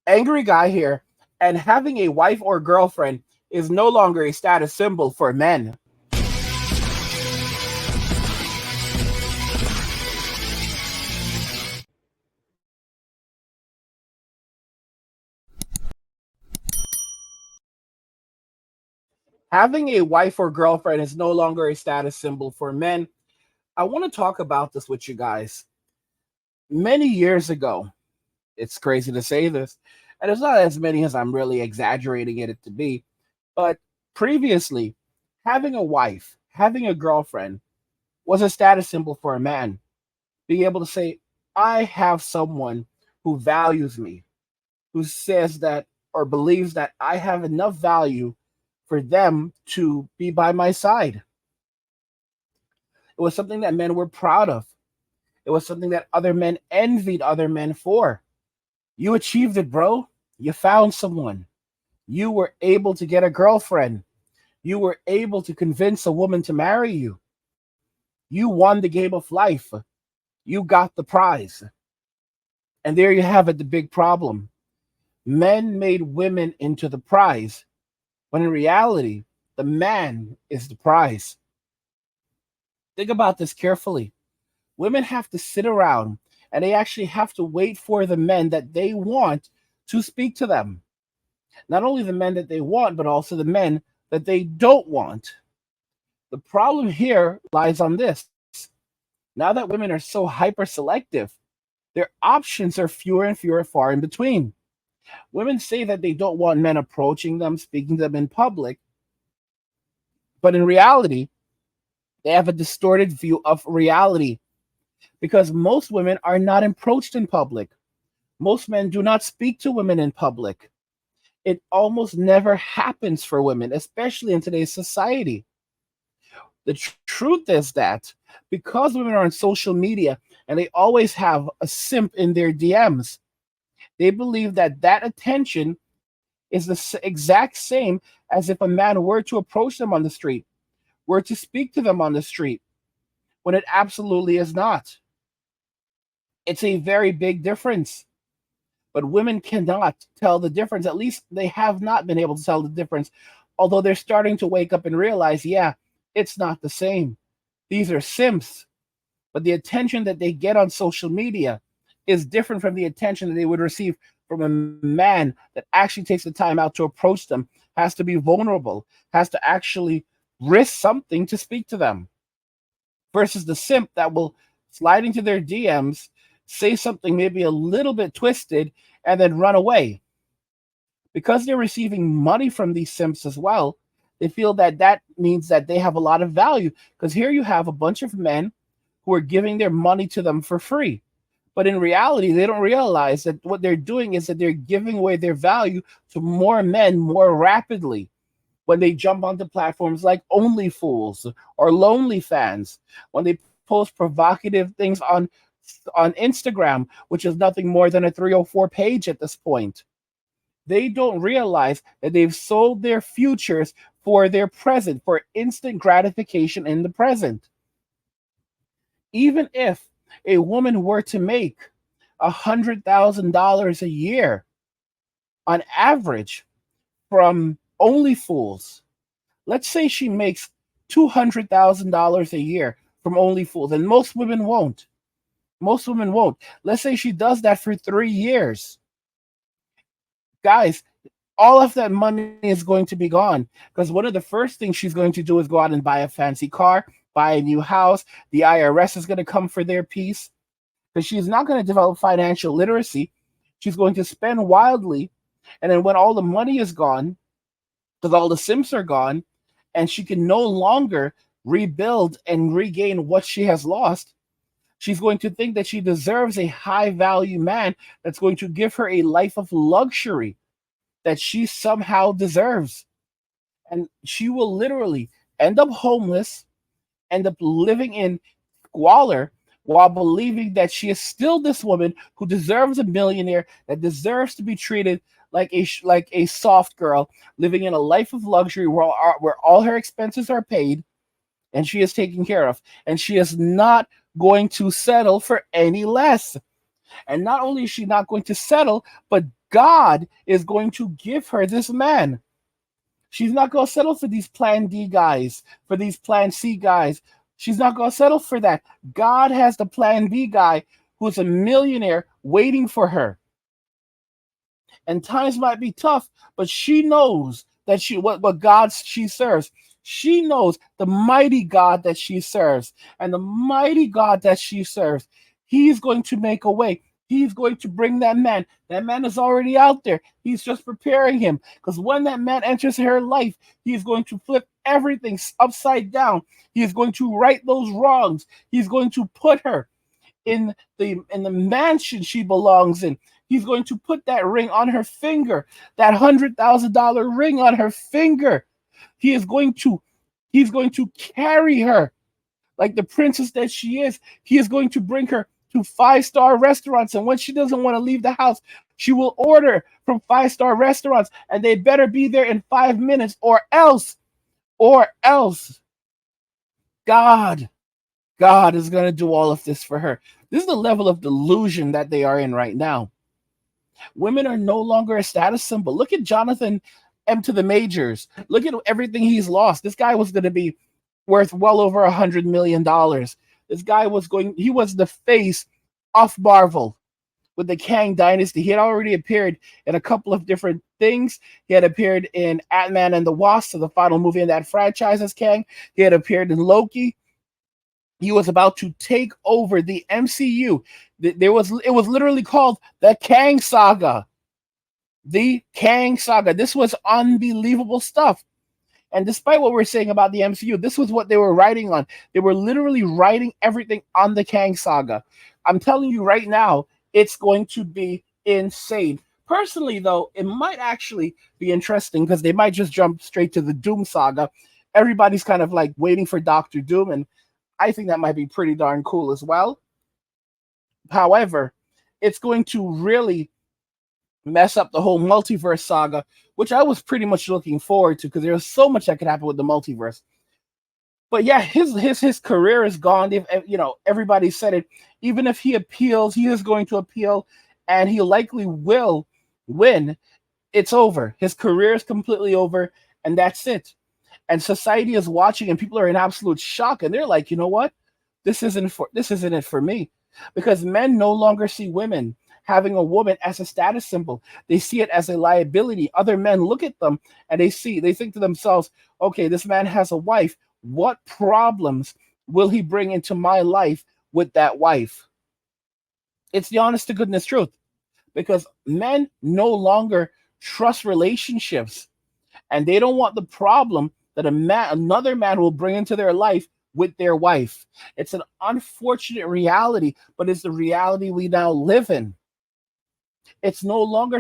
Angry guy here, and having a wife or girlfriend is no longer a status symbol for men. Having a wife or girlfriend is no longer a status symbol for men. I want to talk about this with you guys. Many years ago, it's crazy to say this, and it's not as many as I'm really exaggerating it to be, but previously, having a wife, having a girlfriend was a status symbol for a man. Being able to say, I have someone who values me, who says that or believes that I have enough value for them to be by my side. It was something that men were proud of. It was something that other men envied other men for. You achieved it, bro. You found someone. You were able to get a girlfriend. You were able to convince a woman to marry you. You won the game of life. You got the prize. And there you have it, the big problem. Men made women into the prize, when in reality, the man is the prize. Think about this carefully. Women have to sit around and they actually have to wait for the men that they want to speak to them. Not only the men that they want, but also the men that they don't want. The problem here lies on this. Now that women are so hyper selective, their options are fewer and fewer, far in between. Women say that they don't want men approaching them, speaking to them in public, but in reality, they have a distorted view of reality because most women are not approached in public. Most men do not speak to women in public. It almost never happens for women, especially in today's society. The truth is that because women are on social media and they always have a simp in their DMs, they believe that that attention is the exact same as if a man were to approach them on the street, were to speak to them on the street, when it absolutely is not. It's a very big difference. But women cannot tell the difference. At least they have not been able to tell the difference, although they're starting to wake up and realize, yeah, it's not the same. These are simps. But the attention that they get on social media is different from the attention that they would receive from a man that actually takes the time out to approach them, has to be vulnerable, has to actually risk something to speak to them, versus the simp that will slide into their DMs, say something maybe a little bit twisted, and then run away. Because they're receiving money from these simps as well, they feel that that means that they have a lot of value. Because here you have a bunch of men who are giving their money to them for free. But in reality, they don't realize that what they're doing is that they're giving away their value to more men more rapidly when they jump onto platforms like OnlyFools or Lonely Fans, when they post provocative things on Instagram, which is nothing more than a 304 page at this point. They don't realize that they've sold their futures for their present, for instant gratification in the present. Even if a woman were to make $100,000 a year on average from OnlyFools, let's say she makes $200,000 a year from OnlyFools, and most women won't. Most women won't. Let's say she does that for 3 years. Guys, all of that money is going to be gone because one of the first things she's going to do is go out and buy a fancy car, buy a new house. The IRS is going to come for their piece because she's not going to develop financial literacy. She's going to spend wildly. And then when all the money is gone, because all the simps are gone, and she can no longer rebuild and regain what she has lost, she's going to think that she deserves a high value man that's going to give her a life of luxury that she somehow deserves. And she will literally end up homeless, end up living in squalor while believing that she is still this woman who deserves a millionaire, that deserves to be treated like a soft girl, living in a life of luxury where all her expenses are paid and she is taken care of. And she is not going to settle for any less. And not only is she not going to settle, but God is going to give her this man. She's not going to settle for these plan D guys, for these plan C guys. She's not going to settle for that. God has the plan B guy who's a millionaire waiting for her. And times might be tough, but she knows that what God she serves. She knows the mighty God that she serves. And the mighty God that she serves, he's going to make a way. He's going to bring that man. That man is already out there. He's just preparing him. Because when that man enters her life, he's going to flip everything upside down. He's going to right those wrongs. He's going to put her in the mansion she belongs in. He's going to put that ring on her finger, that $100,000 ring on her finger. He is going to he's going to carry her like the princess that she is. He is going to bring her to five-star restaurants, and when she doesn't want to leave the house, she will order from five-star restaurants, and they better be there in 5 minutes, or else God God is going to do all of this for her. This is the level of delusion that they are in right now. Women are no longer a status symbol. Look at Jonathan M to the majors. Look at everything he's lost. This guy was going to be worth well over $100 million. This guy he was the face of Marvel with the Kang Dynasty. He had already appeared in a couple of different things. He had appeared in Ant-Man and the Wasp, so the final movie in that franchise as Kang. He had appeared in Loki. He was about to take over the MCU. It was literally called the Kang Saga. The Kang Saga. This was unbelievable stuff. And despite what we're saying about the MCU, this was what they were writing on. They were literally writing everything on the Kang Saga. I'm telling you right now, it's going to be insane. Personally, though, it might actually be interesting because they might just jump straight to the Doom Saga. Everybody's kind of like waiting for Doctor Doom, and I think that might be pretty darn cool as well. However, it's going to really mess up the whole multiverse saga, which I was pretty much looking forward to because there was so much that could happen with the multiverse. But yeah, his career is gone. Everybody said it. Even if he appeals, he is going to appeal, and he likely will win. It's over. His career is completely over, and that's it. And society is watching, and people are in absolute shock, and they're like, you know what? This isn't it for me, because men no longer see women having a woman as a status symbol. They see it as a liability. Other men look at them and they think to themselves, okay, this man has a wife. What problems will he bring into my life with that wife? It's the honest to goodness truth, because men no longer trust relationships, and they don't want the problem that another man will bring into their life with their wife. It's an unfortunate reality, but it's the reality we now live in. It's no longer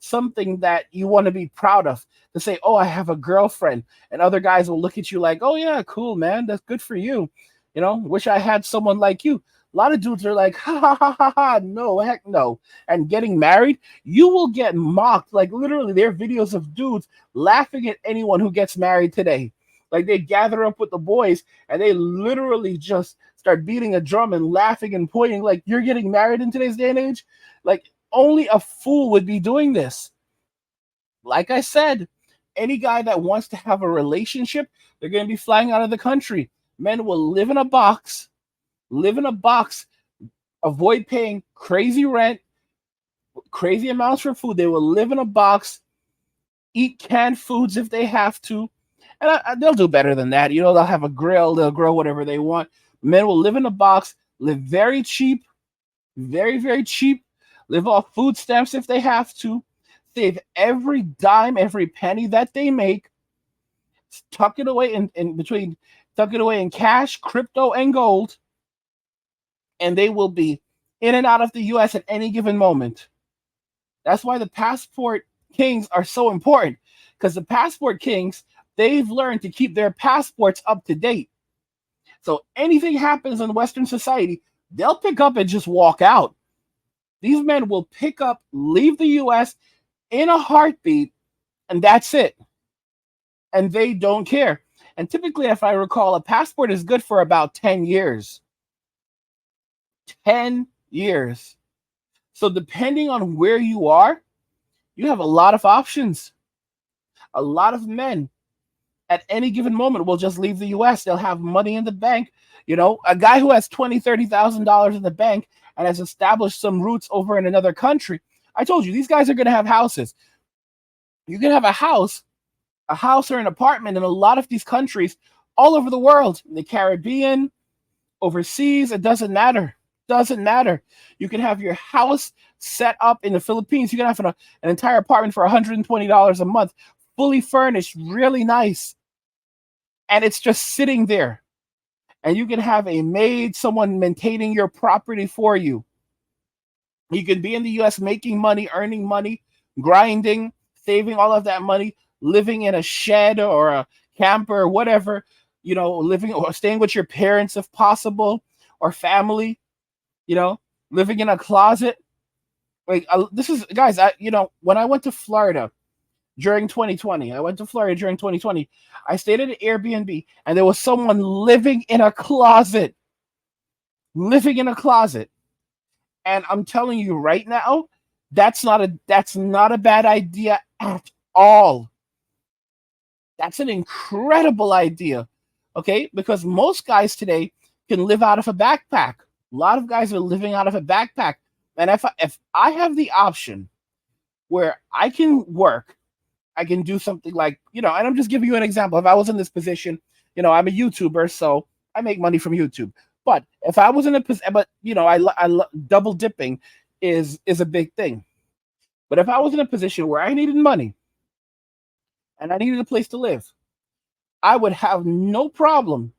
something that you want to be proud of, to say, oh, I have a girlfriend, and other guys will look at you like, oh yeah, cool, man, that's good for you. Wish I had someone like you. A lot of dudes are like, ha ha ha ha ha, no, heck no. And getting married, you will get mocked. Like literally, there are videos of dudes laughing at anyone who gets married today. Like they gather up with the boys and they literally just start beating a drum and laughing and pointing like, you're getting married in today's day and age? Like only a fool would be doing this. Like I said, any guy that wants to have a relationship, they're going to be flying out of the country. Men will live in a box, avoid paying crazy rent, crazy amounts for food. They will live in a box, eat canned foods if they have to. And they'll do better than that. They'll have a grill, they'll grow whatever they want. Men will live in a box, live very cheap, very, very cheap, live off food stamps if they have to, save every dime, every penny that they make, tuck it away tuck it away in cash, crypto, and gold, and they will be in and out of the US at any given moment. That's why the passport kings are so important, because the passport kings, they've learned to keep their passports up to date. So anything happens in Western society, they'll pick up and just walk out. These men will pick up, leave the US in a heartbeat, and that's it. And they don't care. And typically, if I recall, a passport is good for about 10 years. 10 years. So depending on where you are, you have a lot of options. A lot of men at any given moment will just leave the US. They'll have money in the bank. You know, a guy who has $20,000, $30,000 in the bank and has established some roots over in another country. I told you, these guys are going to have houses. You can have a house or an apartment in a lot of these countries all over the world, in the Caribbean, overseas. It doesn't matter. Doesn't matter. You can have your house set up in the Philippines. You can have an entire apartment for $120 a month, fully furnished, really nice. And it's just sitting there. And you can have a maid, someone maintaining your property for you. You can be in the US making money, earning money, grinding, saving all of that money, living in a shed or a camper or whatever, you know, living or staying with your parents if possible, or family, you know, living in a closet. Like this is, guys, when I went to Florida during 2020, I stayed at an Airbnb and there was someone living in a closet. And I'm telling you right now, that's not a bad idea at all. That's an incredible idea. Okay? Because most guys today can live out of a backpack. A lot of guys are living out of a backpack. And if I have the option where I can work, I can do something like, and I'm just giving you an example. If I was in this position, I'm a YouTuber, so I make money from YouTube. But if I was in a position, I double dipping is a big thing. But if I was in a position where I needed money and I needed a place to live, I would have no problem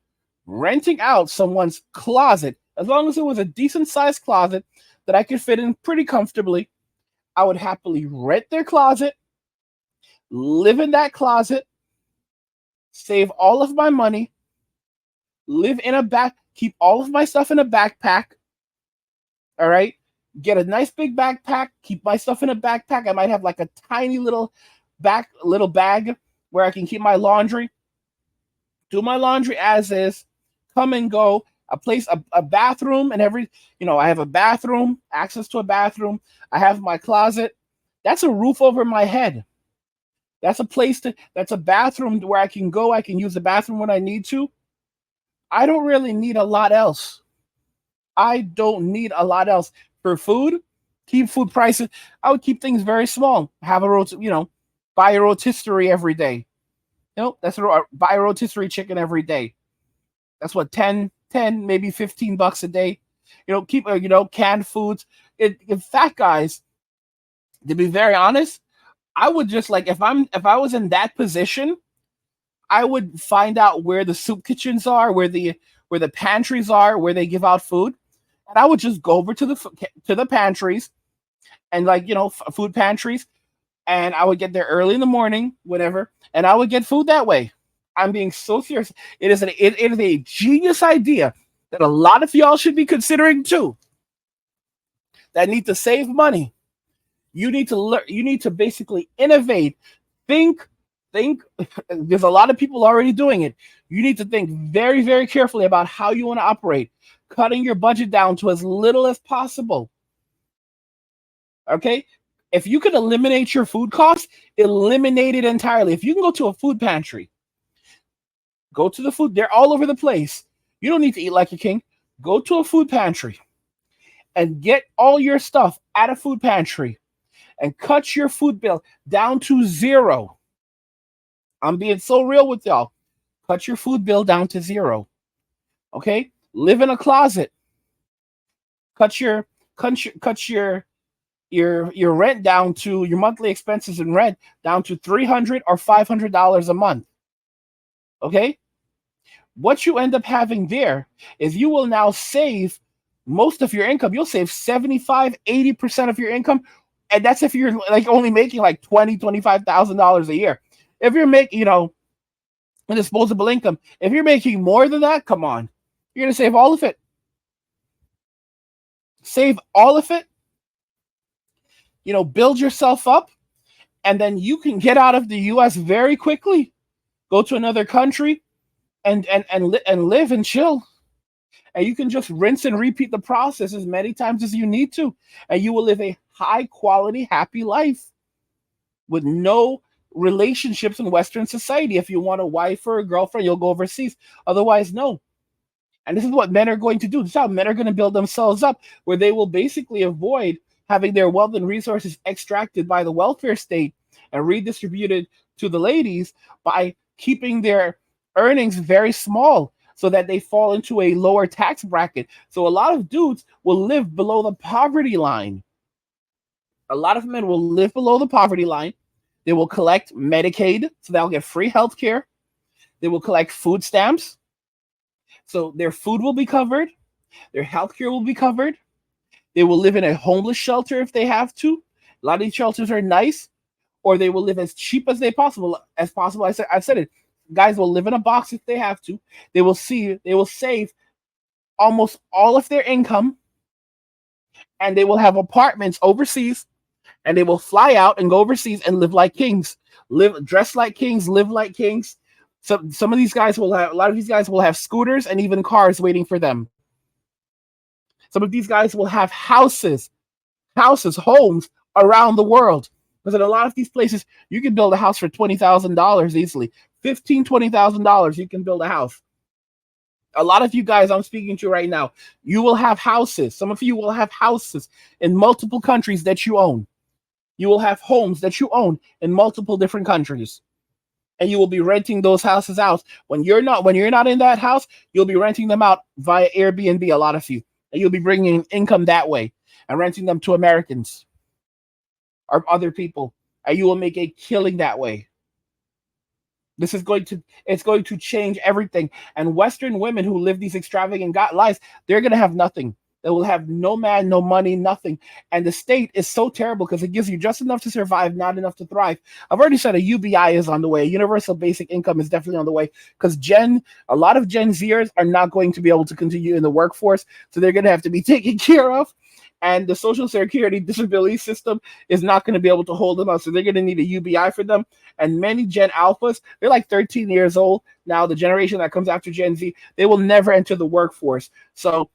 renting out someone's closet, as long as it was a decent sized closet that I could fit in pretty comfortably. I would happily rent their closet, live in that closet, save all of my money, keep all of my stuff in a backpack. All right. Get a nice big backpack, keep my stuff in a backpack. I might have like a tiny little bag where I can keep my laundry, do my laundry as is, come and go, a bathroom and I have a bathroom, access to a bathroom. I have my closet. That's a roof over my head. That's a bathroom where I can go. I can use the bathroom when I need to. I don't really need a lot else. For food, keep food prices. I would keep things very small. Have buy a rotisserie every day. Buy a rotisserie chicken every day. That's what 10, maybe $15 a day. Keep canned foods. In fact, guys, to be very honest, I would just if I was in that position, I would find out where the soup kitchens are, where the pantries are, where they give out food, and I would just go over to the pantries and food pantries, and I would get there early in the morning, whatever, and I would get food that way. I'm being so serious. It is a genius idea that a lot of y'all should be considering too. That need to save money. You need to learn. You need to basically innovate. Think. There's a lot of people already doing it. You need to think very, very carefully about how you want to operate, cutting your budget down to as little as possible. Okay? If you could eliminate your food costs, eliminate it entirely. If you can go to a food pantry, go to the food. They're all over the place. You don't need to eat like a king. Go to a food pantry and get all your stuff at a food pantry and cut your food bill down to zero. I'm being so real with y'all. Cut your food bill down to zero. Okay? Live in a closet. Cut your rent down to your monthly expenses and rent down to $300 or $500 a month. Okay? What you end up having there is you will now save most of your income. You'll save 75-80% of your income. And that's if you're only making $20,000-$25,000 a year. If you're making, a disposable income, if you're making more than that, come on, you're going to save all of it. Save all of it. Build yourself up, and then you can get out of the US very quickly. Go to another country and live and chill. And you can just rinse and repeat the process as many times as you need to. And you will live a high quality, happy life with no relationships in Western society. If you want a wife or a girlfriend, you'll go overseas. Otherwise, no. And this is what men are going to do. This is how men are going to build themselves up, where they will basically avoid having their wealth and resources extracted by the welfare state and redistributed to the ladies by keeping their earnings very small so that they fall into a lower tax bracket. So a lot of dudes will live below the poverty line. A lot of men will live below the poverty line. They will collect Medicaid, so they'll get free health care. They will collect food stamps, so their food will be covered. Their health care will be covered. They will live in a homeless shelter if they have to. A lot of these shelters are nice, or they will live as cheap as possible. I said it. Guys will live in a box if they have to. They will save almost all of their income, and they will have apartments overseas, and they will fly out and go overseas and live like kings, dress like kings, live like kings. Some of these guys will have a lot of these guys will have scooters and even cars waiting for them. Some of these guys will have houses, homes around the world. Because in a lot of these places, you can build a house for $20,000 easily. $20,000, you can build a house. A lot of you guys I'm speaking to right now, you will have houses. Some of you will have houses in multiple countries that you own. You will have homes that you own in multiple different countries. And you will be renting those houses out. When you're not in that house, you'll be renting them out via Airbnb, a lot of you. And you'll be bringing in income that way and renting them to Americans or other people. And you will make a killing that way. It's going to change everything. And Western women who live these extravagant lives, they're going to have nothing. They will have no man, no money, nothing. And the state is so terrible because it gives you just enough to survive, not enough to thrive. I've already said a UBI is on the way. A universal basic income is definitely on the way because a lot of Gen Zers are not going to be able to continue in the workforce. So they're going to have to be taken care of. And the Social Security disability system is not going to be able to hold them up. So they're going to need a UBI for them. And many Gen Alphas, they're like 13 years old. Now, the generation that comes after Gen Z, they will never enter the workforce. So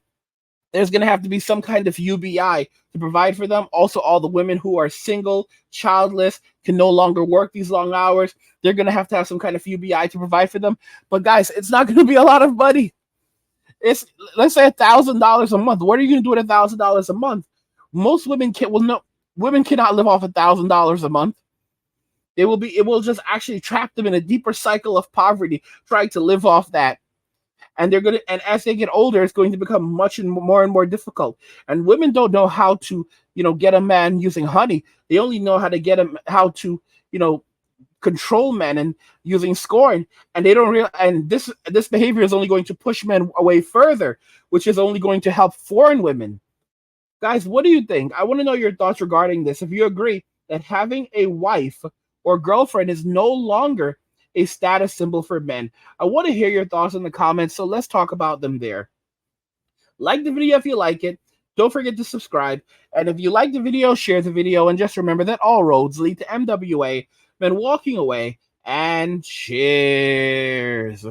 there's going to have to be some kind of UBI to provide for them. Also, all the women who are single, childless, can no longer work these long hours. They're going to have some kind of UBI to provide for them. But guys, it's not going to be a lot of money. It's, let's say, $1,000 a month. What are you going to do with $1,000 a month? Most women women cannot live off $1,000 a month. It will just actually trap them in a deeper cycle of poverty, trying to live off that. And as they get older, it's going to become much and more difficult. And women don't know how to, get a man using honey. They only know how to get him, how to, control men and using scorn. And they don't realize, and this behavior is only going to push men away further, which is only going to help foreign women. Guys, what do you think? I want to know your thoughts regarding this. If you agree that having a wife or girlfriend is no longer a status symbol for men. I want to hear your thoughts in the comments, so let's talk about them there. Like the video if you like it. Don't forget to subscribe. And if you like the video, share the video. And just remember that all roads lead to MWA. Men walking away. And cheers.